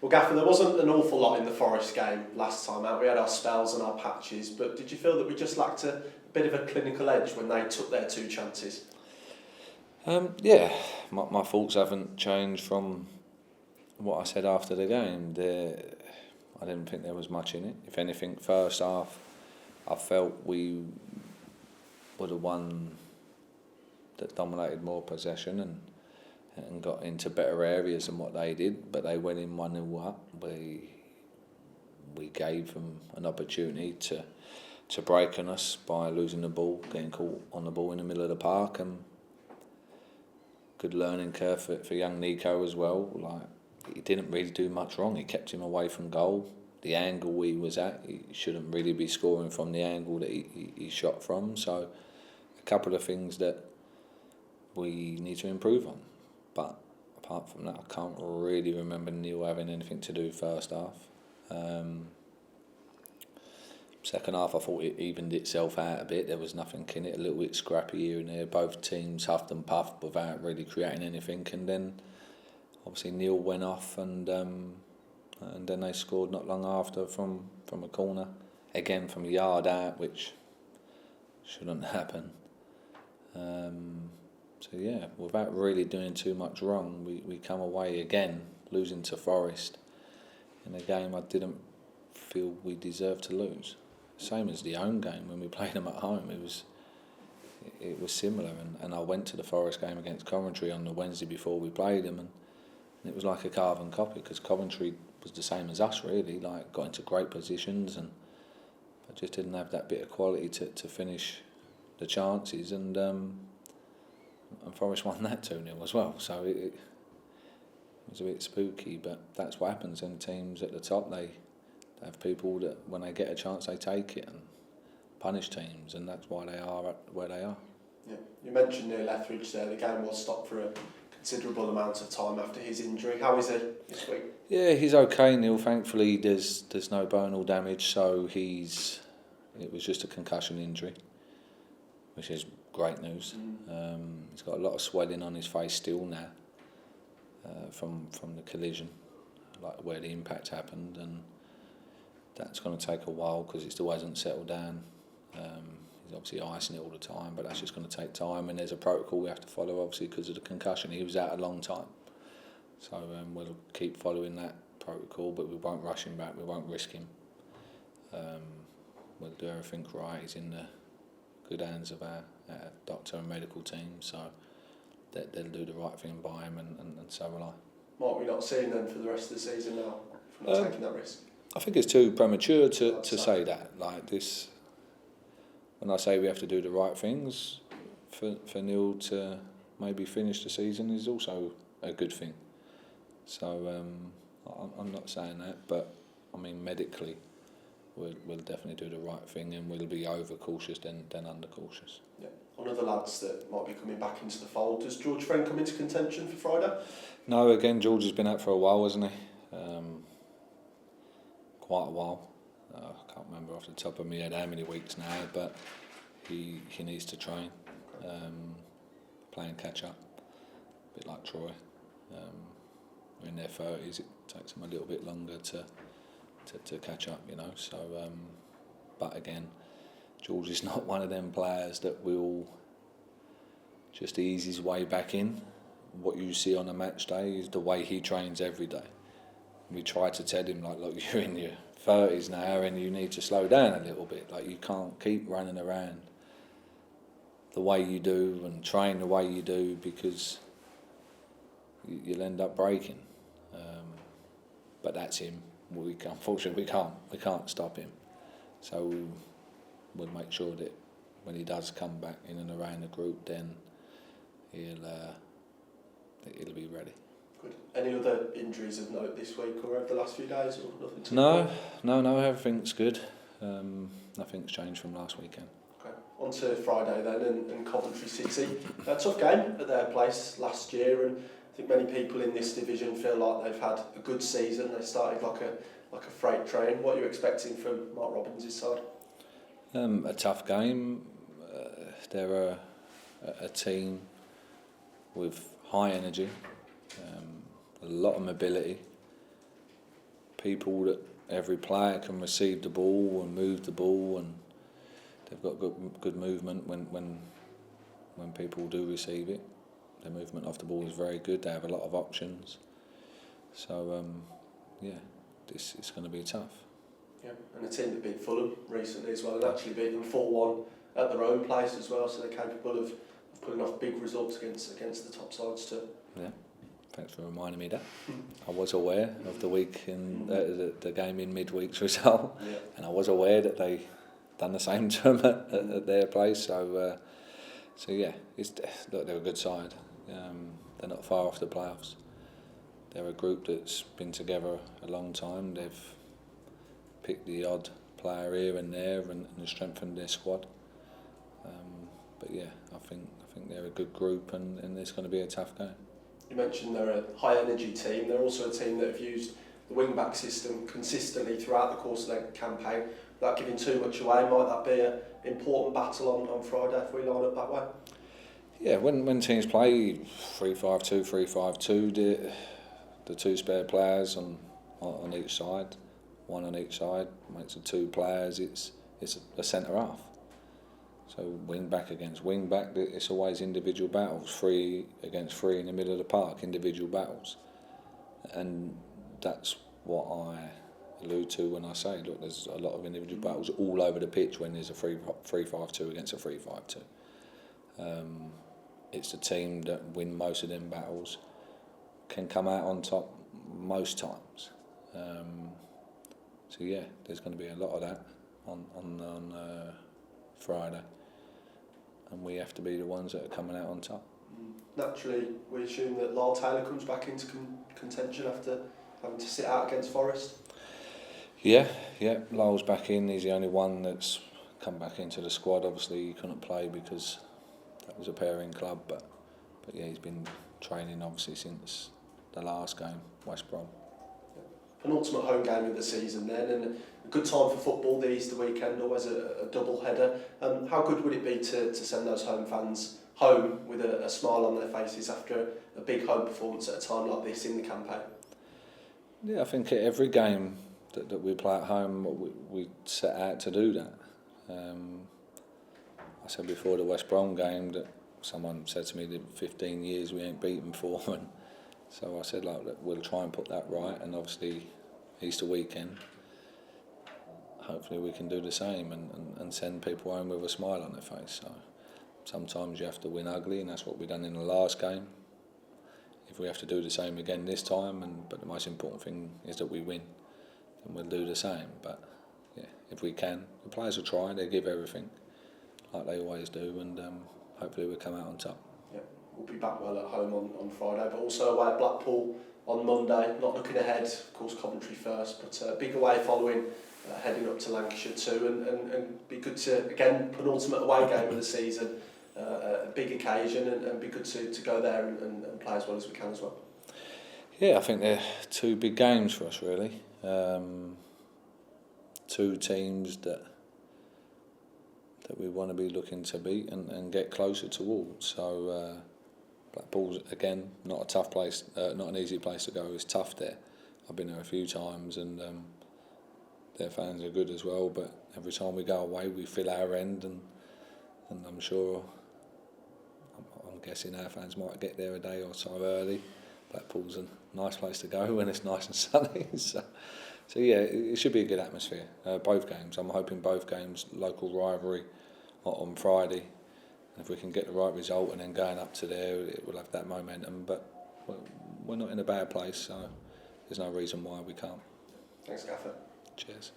Well, Gaffer, there wasn't an awful lot in the Forest game last time out. We had our spells and our patches, but did you feel that we just lacked a bit of a clinical edge when they took their 2 chances? Yeah, my thoughts haven't changed from what I said after the game. I didn't think there was much in it. If anything, first half, I felt we were the one that dominated more possession and got into better areas than what they did, but they went in 1-0 up. We gave them an opportunity to break on us by losing the ball, getting caught on the ball in the middle of the park, and good learning curve for young Nico as well. Like, he didn't really do much wrong. He kept him away from goal. The angle he was at, he shouldn't really be scoring from the angle that he shot from. So a couple of things that we need to improve on. But apart from that, I can't really remember Neil having anything to do first half. Second half, I thought it evened itself out a bit. There was nothing in it, a little bit scrappy here and there. Both teams huffed and puffed without really creating anything. And then, obviously, Neil went off and then they scored not long after from a corner. Again, from a yard out, which shouldn't happen. So yeah, without really doing too much wrong, we come away again losing to Forest in a game I didn't feel we deserved to lose. Same as the home game when we played them at home. It was similar, and I went to the Forest game against Coventry on the Wednesday before we played them, and it was like a carbon copy because Coventry was the same as us really, like got into great positions and but just didn't have that bit of quality to finish the chances, and Forest won that 2-0 as well. So it was a bit spooky, but that's what happens in teams at the top. They have people that when they get a chance they take it and punish teams, and that's why they are where they are. Yeah, you mentioned Neil Etheridge there. The game was stopped for a considerable amount of time after his injury. How is he this week? Yeah, he's okay, Neil. Thankfully, there's no bone or damage, so it was just a concussion injury, which is great news. He's got a lot of swelling on his face still now from the collision, like where the impact happened, and that's going to take a while because it still hasn't settled down. He's obviously icing it all the time, but that's just going to take time, and there's a protocol we have to follow, obviously, because of the concussion. He was out a long time. So we'll keep following that protocol, but we won't rush him back, we won't risk him. We'll do everything right. He's in the good hands of our doctor and medical team, so they'll do the right thing by him, and so will I. Might we not see him then for the rest of the season now, for not taking that risk? I think it's too premature to say that. Like this, when I say we have to do the right things, for Neil to maybe finish the season is also a good thing. So I'm not saying that, but I mean medically, we'll definitely do the right thing, and we'll be over cautious than under cautious. Yeah. One of the lads that might be coming back into the fold, does George Friend come into contention for Friday? No, again, George has been out for a while, hasn't he? Quite a while. I can't remember off the top of my head how many weeks now, but he needs to train, play and catch up, a bit like Troy. We're in their 30s, it takes them a little bit longer to catch up, you know. So, but again, George is not one of them players that will just ease his way back in. What you see on a match day is the way he trains every day. We try to tell him, like, look, you're in your 30s now and you need to slow down a little bit. Like, you can't keep running around the way you do and train the way you do, because you'll end up breaking. But that's him. Unfortunately, we can't stop him. So we'll make sure that when he does come back in and around the group, then he'll be ready. Good. Any other injuries of note this week or over the last few days, or nothing to No, everything's good. Nothing's changed from last weekend. Okay. On to Friday then, and Coventry City. A tough game at their place last year, and I think many people in this division feel like they've had a good season. They started like a freight train. What are you expecting from Mark Robbins' side? A tough game. They're a team with high energy, a lot of mobility, people that every player can receive the ball and move the ball, and they've got good movement when people do receive it. Their movement off the ball is very good. They have a lot of options. So this is going to be tough. Yeah, and a team that beat Fulham recently as well, and actually beat them 4-1 at their own place as well. So they're capable of pulling off big results against the top sides too. Yeah. Thanks for reminding me that. I was aware of the week in the game in midweek's result, and I was aware that they done the same to them at their place. So yeah, look, they're a good side. They're not far off the playoffs. They're a group that's been together a long time. They've picked the odd player here and there and strengthened their squad. But yeah, I think they're a good group, and it's going to be a tough game. You mentioned they're a high energy team. They're also a team that have used the wing back system consistently throughout the course of their campaign. Without giving too much away, might that be an important battle on Friday if we line up that way? Yeah, when teams play 3-5-2, 3-5-2, the two spare players on each side, one on each side, makes it two players. It's a centre half. So wing back against wing back, it's always individual battles, 3 against 3 in the middle of the park, individual battles. And that's what I allude to when I say, look, there's a lot of individual battles all over the pitch when there's a 3-5-2 against a 3-5-2. It's the team that win most of them battles can come out on top most times. So yeah, there's going to be a lot of that on Friday. And we have to be the ones that are coming out on top. Naturally, we assume that Lyle Taylor comes back into contention after having to sit out against Forest. Yeah, Lyle's back in. He's the only one that's come back into the squad. Obviously, he couldn't play because that was a pairing club, but yeah, he's been training obviously since the last game, West Brom. Penultimate home game of the season then, and a good time for football, the Easter weekend, always a double header. How good would it be to send those home fans home with a smile on their faces after a big home performance at a time like this in the campaign? Yeah, I think at every game that we play at home, we set out to do that. I said before the West Brom game that someone said to me that 15 years we ain't beaten for, and so I said, like, we'll try and put that right, and obviously Easter weekend, hopefully we can do the same and send people home with a smile on their face. So sometimes you have to win ugly, and that's what we've done in the last game. If we have to do the same again this time, but the most important thing is that we win, then we'll do the same. But yeah, if we can, the players will try, they give everything, like they always do, and hopefully we'll come out on top. Yeah, we'll be back well at home on Friday, but also away at Blackpool on Monday. Not looking ahead, of course, Coventry first, but big away following, heading up to Lancashire too, and be good to, again, penultimate away game of the season, a big occasion, and be good to go there and play as well as we can as well. Yeah, I think they're two big games for us really. Two teams that we want to be looking to beat and get closer towards. So Blackpool's, again, not a tough place, not an easy place to go. It's tough there. I've been there a few times, and their fans are good as well. But every time we go away, we fill our end, and I'm sure, I'm guessing our fans might get there a day or so early. Blackpool's a nice place to go when it's nice and sunny. So yeah, it should be a good atmosphere. Both games. I'm hoping both games, local rivalry on Friday. If we can get the right result and then going up to there, it will have that momentum. But we're not in a bad place, so there's no reason why we can't. Thanks, Gaffer. Cheers.